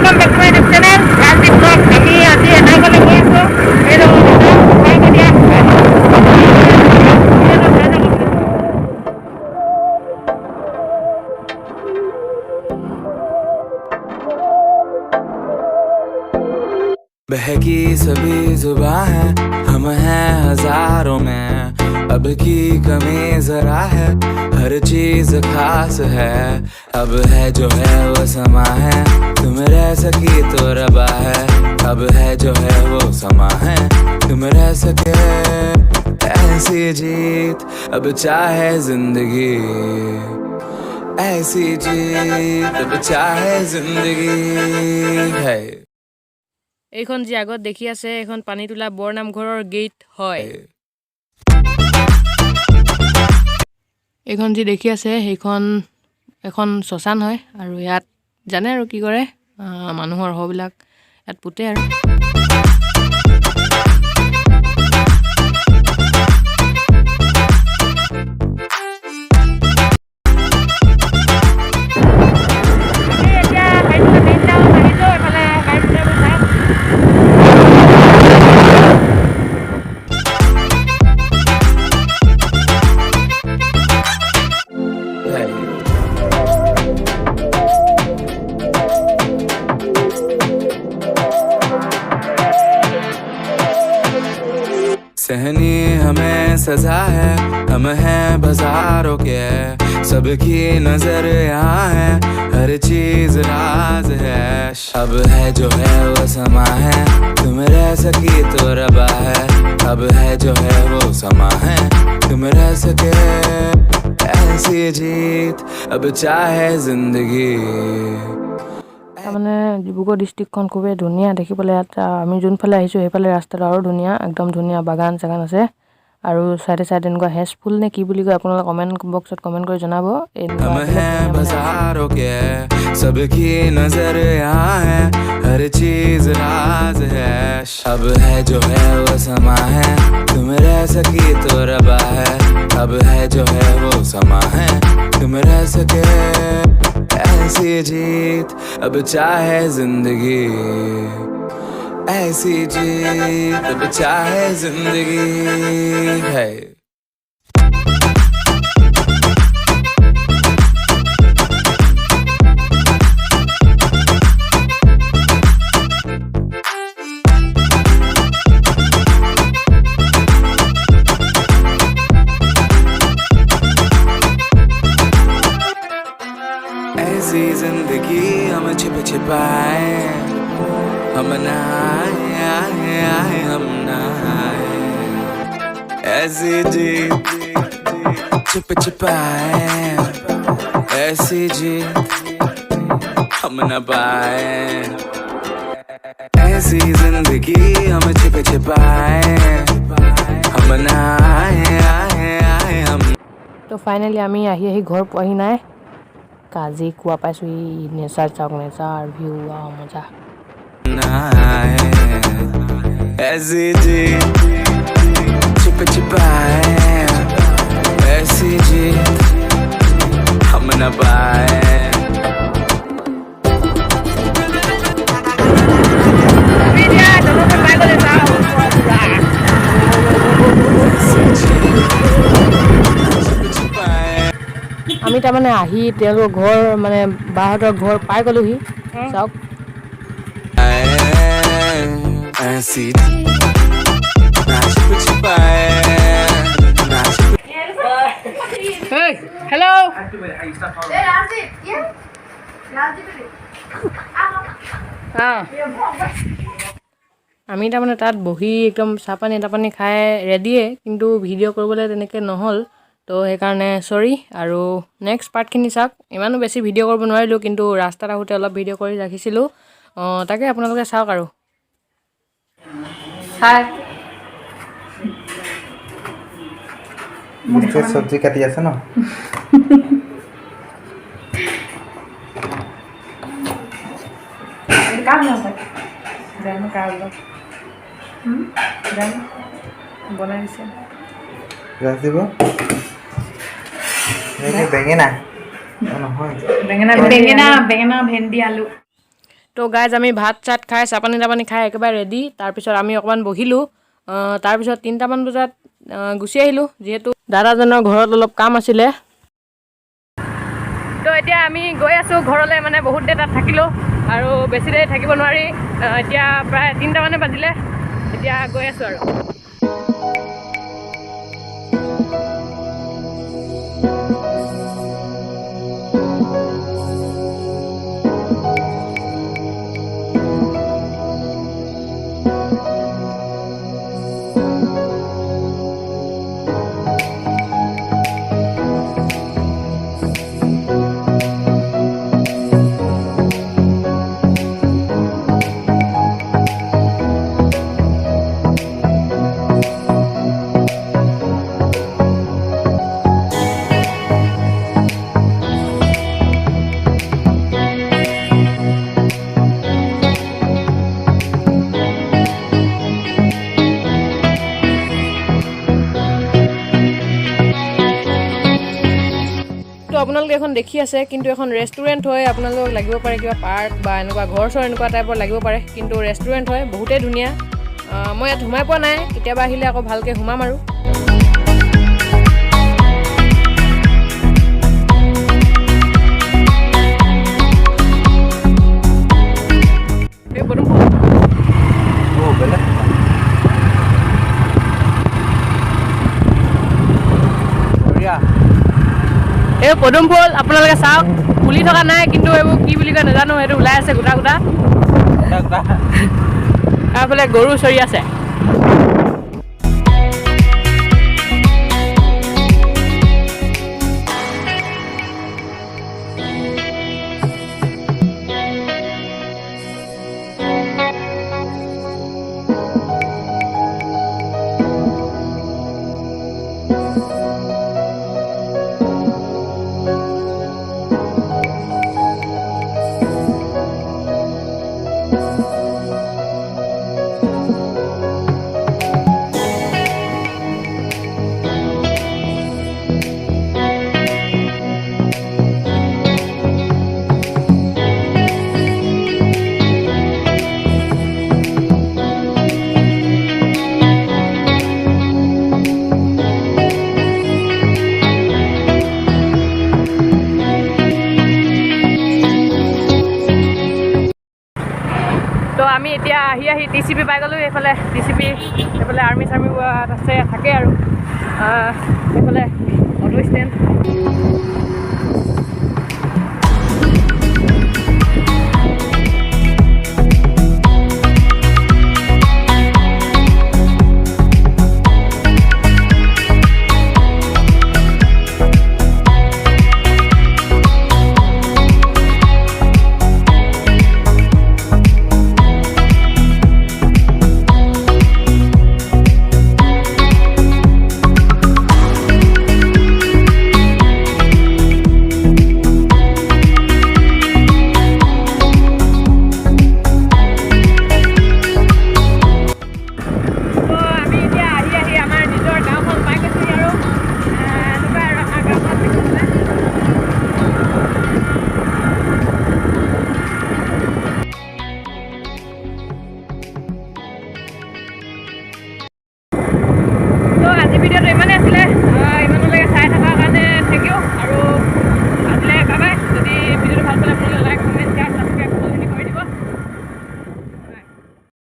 welcome back to my YouTube channel. Ranjit Vlog. Kami আজি এটা কলে গৈছো এই সহায় কৰি बहकी सभी जुबां है हम हैं हजारों में अब की कमी जरा है हर चीज खास है अब है जो है वो समा है तुम रह सकी तो रबा है अब है जो है वो समा है तुम रह सके ऐसी जीत अब चाहे जिंदगी ऐसी जीत अब चाहे जिंदगी है এইখন যে আগত দেখি আছে এখন পানীতোলা বৰনামঘৰৰ গেট হয় এইখন যে দেখি আছে সেইখন এখন শ্মশান হয় আৰু ইয়াত জানে আৰু কি কৰে মানুহৰ হবিলাক ইয়াত পুতে আৰু सहनी हमें सजा है हम हैं बाजारों के सबकी नजर यहाँ है हर चीज राज है अब है जो है वो समा है तुम रह सकी तो रबा है अब है जो है वो समा है तुम रह सके ऐसी जीत अब चाहे जिंदगी মানে ডিব্ৰুগড় ডিষ্ট্ৰিক্টখন খুবেই ধুনীয়া দেখিবলৈ ইয়াত আমি যোনফালে আহিছোঁ সেইফালে ৰাস্তাটো আৰু ধুনীয়া একদম ধুনীয়া বাগান চাগান আছে আৰু সাইডে সাইডে এনেকুৱা হেজ ফুল নে কি বুলি কয় আপোনালোকে কমেন্ট বক্সত কমেন্ট কৰি জনাব हम हैं बाजारों के सबकी नजर यहाँ है हर चीज राज है अब है जो है वो समा है तुम रह सकी तो रबा है अब है जो है वो समा है तुम रह सके ऐसी जीत अब चाहे जिंदगी ऐसी जीत अब चाहे जिंदगी है ऐसी जिंदगी हम छिप छिपाए हम नहाए आए आए हम नहाए ऐसी जी छिप छिपाए ऐसी जी हम न पाए ऐसी जिंदगी हम छिप छिपाए हम नहाए आए आए हम তো ফাইনালি আমি আহি ঘৰ পোৱাহি নাই কাজি কুয়া পাইছো ই নেচাৰ চাওক নেচাৰ ভিউ মজা ऐसी जी छिप छिपाए ऐसी जी हम न पाए আমি তাৰমানে আহি তেওঁলোকৰ ঘৰ মানে বাহঁতৰ ঘৰ পাই গ'লোহি চাওক ऐसी छिप छिपाए हेलो আমি তাৰমানে তাত বহি একদম চাহপানী তাপানী খাই ৰেডিয়ে কিন্তু ভিডিঅ' কৰিবলৈ তেনেকৈ নহ'ল তো সেইকাৰণে চৰি আৰু নেক্সট পাৰ্টখিনি চাওক ইমানো বেছি ভিডিঅ' কৰিব নোৱাৰিলোঁ কিন্তু ৰাস্তাত আহোঁতে অলপ ভিডিঅ' কৰি ৰাখিছিলোঁ তাকে আপোনালোকে চাওক আৰু হাই নিশ্চয় সবজি কাটি আছে ন কাম নহয় জানো কাম জানো বনাই দিছে গাছ দিব বেঙেনা নহয় বেঙেনা ভেন্দি আলু তো গাইজ আমি ভাত চাত খাই চাপানী তাপানী খাই একেবাৰে ৰেডি। তাৰপিছত আমি অকণমান বহিলোঁ। তাৰপিছত 3টামান বজাত গুচি আহিলোঁ, যিহেতু দাদাজনৰ ঘৰত অলপ কাম আছিলে। তো এতিয়া আমি গৈ আছোঁ ঘৰলৈ, মানে বহুত দেৰি তাত থাকিলোঁ আৰু বেছি দেৰি থাকিব নোৱাৰি। এতিয়া প্ৰায় 3টামানে বাজিলে, এতিয়া গৈ আছোঁ আৰু। তো আপোনালোকে এখন দেখি আছে, কিন্তু এখন ৰেষ্টুৰেণ্ট হয়। আপোনালোকক লাগিব পাৰে কিবা পাৰ্ক বা এনেকুৱা ঘৰ চৰ এনেকুৱা টাইপৰ লাগিব পাৰে, কিন্তু ৰেষ্টুৰেণ্ট হয়, বহুতেই ধুনীয়া। মই ইয়াত সোমাই পোৱা নাই, কেতিয়াবা আহিলে আকৌ ভালকৈ সোমাম আৰু। এই পদুম ফুল আপোনালোকে চাওক, ফুলি থকা নাই, কিন্তু এইবোৰ কি বুলি কয় নাজানো, সেইটো ওলাই আছে গোটা গোটা। তাৰফালে গৰু চৰি আছে। তো আমি এতিয়া আহি TCP পাই গ'লোঁ। এইফালে TCP, এইফালে আৰ্মি চাৰ্মি আছে থাকে আৰু এইফালে অটো ষ্টেণ্ড।